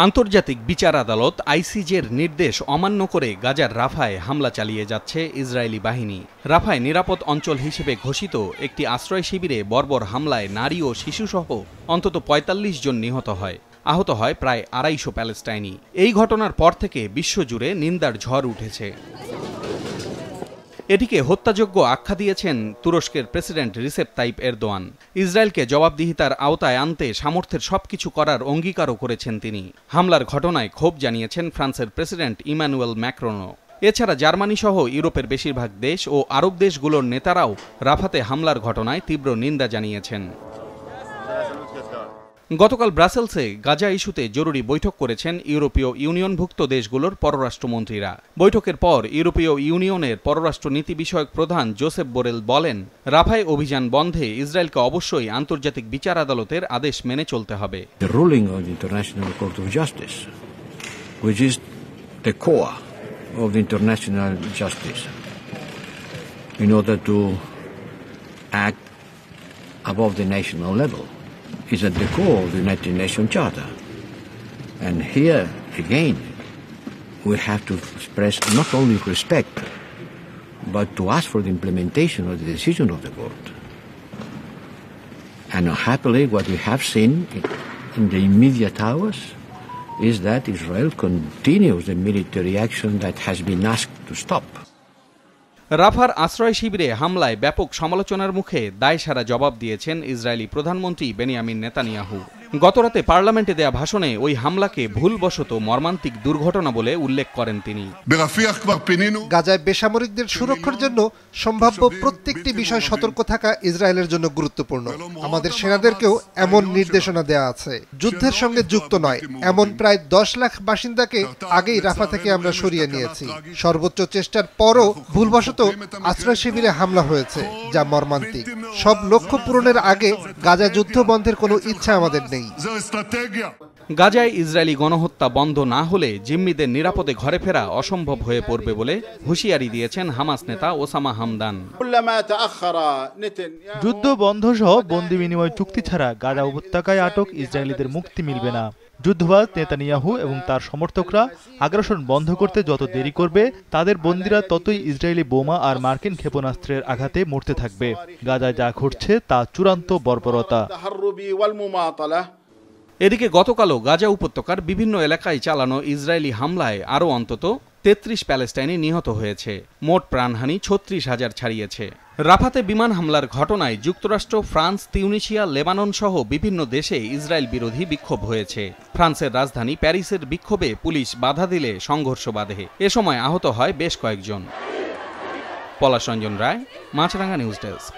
আন্তর্জাতিক বিচার আদালত আইসিজের নির্দেশ অমান্য করে গাজার রাফায় হামলা চালিয়ে যাচ্ছে ইসরায়েলি বাহিনী। রাফায় নিরাপদ অঞ্চল হিসেবে ঘোষিত একটি আশ্রয় শিবিরে বর্বর হামলায় নারী ও শিশুসহ অন্তত ৪৫ জন নিহত হয়। আহত হয় প্রায় ২৫০ প্যালেস্টাইনি। এই ঘটনার পর থেকে বিশ্বজুড়ে নিন্দার ঝড় উঠেছে। এটিকে হত্যাযোগ্য আখ্যা দিয়েছেন তুরস্কের প্রেসিডেন্ট রিসেপ তাইপ এরদোয়ান। ইসরায়েলকে জবাবদিহিতার আওতায় আনতে সামর্থ্যের সবকিছু করার অঙ্গীকারও করেছেন তিনি। হামলার ঘটনায় ক্ষোভ জানিয়েছেন ফ্রান্সের প্রেসিডেন্ট ইমানুয়েল ম্যাক্রনও। এছাড়া জার্মানি সহ ইউরোপের বেশিরভাগ দেশ ও আরব দেশগুলোর নেতারাও রাফাতে হামলার ঘটনায় তীব্র নিন্দা জানিয়েছেন। গতকাল ব্রাসেলসে গাজা ইস্যুতে জরুরি বৈঠক করেছেন ইউরোপীয় ইউনিয়নভুক্ত দেশগুলোর পররাষ্ট্রমন্ত্রীরা। বৈঠকের পর ইউরোপীয় ইউনিয়নের পররাষ্ট্র নীতি বিষয়ক প্রধান জোসেফ বোরেল বলেন, রাফায় অভিযান বন্ধে ইসরায়েলকে অবশ্যই আন্তর্জাতিক বিচার আদালতের আদেশ মেনে চলতে হবে। The ruling of the International Court of Justice, which is the core of the international justice, in order to act above the national level, is at the core of the United Nations Charter. And here, again, we have to express not only respect, but to ask for the implementation of the decision of the court. And happily, what we have seen in the immediate hours is that Israel continues the military action that has been asked to stop. রাফার আশ্রয় শিবিরে হামলায় ব্যাপক সমালোচনার মুখে দায়সারা জবাব দিয়েছেন Israeli প্রধানমন্ত্রী Benjamin Netanyahu. গতরাতে পার্লামেন্টে দেয়া ভাষণে ওই হামলাকে ভুলবশত মর্মান্তিক দুর্ঘটনা বলে উল্লেখ করেন তিনি। গাজায় বেসামরিকদের সুরক্ষার জন্য সম্ভাব্য প্রত্যেকটি বিষয় সতর্ক থাকা ইসরায়েলের জন্য গুরুত্বপূর্ণ। আমাদের সেনাদেরকেও এমন নির্দেশনা দেয়া আছে। যুদ্ধের সঙ্গে যুক্ত নয় এমন প্রায় ১০ লাখ বাসিন্দাকে আগেই রাফা থেকে আমরা সরিয়ে নিয়েছি। সর্বোচ্চ চেষ্টার পরও ভুলবশত আশ্রয় শিবিরে হামলা হয়েছে, যা মর্মান্তিক। সব লক্ষ্য পূরণের আগে গাজা যুদ্ধ বন্ধের কোনো ইচ্ছা আমাদের নেই। গাজায় ইসরায়েলি গণহত্যা বন্ধ না হলে জিম্মিদের নিরাপদে ঘরে ফেরা অসম্ভব হয়ে পড়বে বলে হুঁশিয়ারি দিয়েছেন হামাস নেতা ওসামা হামদান। যুদ্ধ বন্ধ সহ বন্দি বিনিময় চুক্তি ছাড়া গাজা উপত্যকায় আটক ইসরায়েলিদের মুক্তি মিলবে না। যুদ্ধবাজ নেতানিয়াহু এবং তার সমর্থকরা আগ্রাসন বন্ধ করতে যত দেরি করবে, তাদের বন্দীরা ততই ইসরায়েলি বোমা আর মার্কিন ক্ষেপণাস্ত্রের আঘাতে মরতে থাকবে। গাজায় যা ঘটছে তা চূড়ান্ত বর্বরতা। এদিকে গতকালও গাজা উপত্যকার বিভিন্ন এলাকায় চালানো ইসরায়েলি হামলায় আরও অন্তত ৩৩ প্যালেস্টাইনি নিহত হয়েছে। মোট প্রাণহানি ৩৬,০০০ ছাড়িয়েছে। রাফাতে বিমান হামলার ঘটনায় যুক্তরাষ্ট্র, ফ্রান্স, তিউনিসিয়া, লেবানন সহ বিভিন্ন দেশে ইসরায়েল বিরোধী বিক্ষোভ হয়েছে। ফ্রান্সের রাজধানী প্যারিসের বিক্ষোভে পুলিশ বাধা দিলে সংঘর্ষ বাধে। এ সময় আহত হয় বেশ কয়েকজন। পলাশ রঞ্জন রায়, মাছরাঙ্গা নিউজ ডেস্ক।